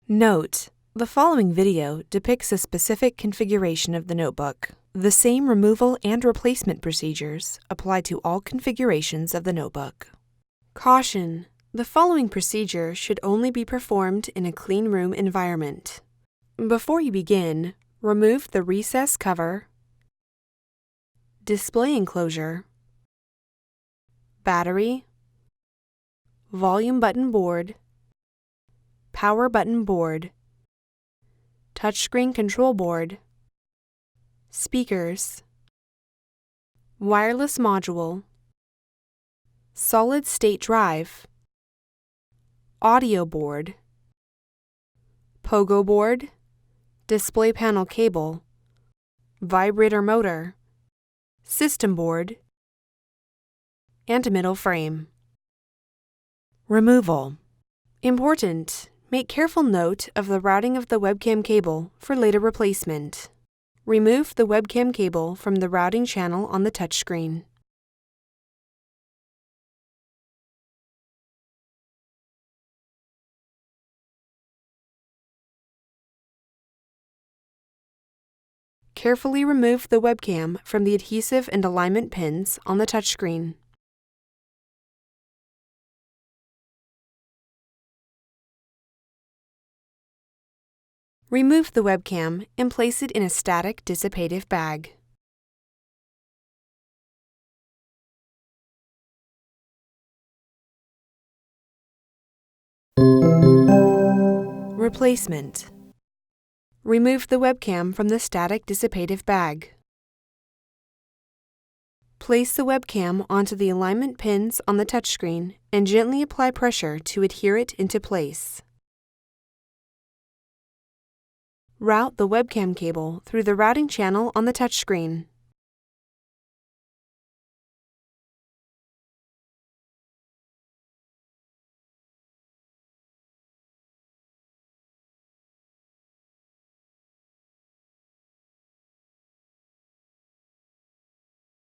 Note: the following video depicts a specific configuration of the notebook. The same removal and replacement procedures apply to all configurations of the notebook. Caution: the following procedure should only be performed in a clean room environment. Before you begin, remove the recess cover, display enclosure, battery, volume button board, power button board, touchscreen control board, speakers, wireless module, solid-state drive, audio board, POGO board, display panel cable, vibrator motor, system board, and middle frame. Removal. Important: make careful note of the routing of the webcam cable for later replacement. Remove the webcam cable from the routing channel on the touchscreen. Carefully remove the webcam from the adhesive and alignment pins on the touchscreen. Remove the webcam and place it in a static dissipative bag. Replacement. Remove the webcam from the static dissipative bag. Place the webcam onto the alignment pins on the touchscreen and gently apply pressure to adhere it into place. Route the webcam cable through the routing channel on the touchscreen.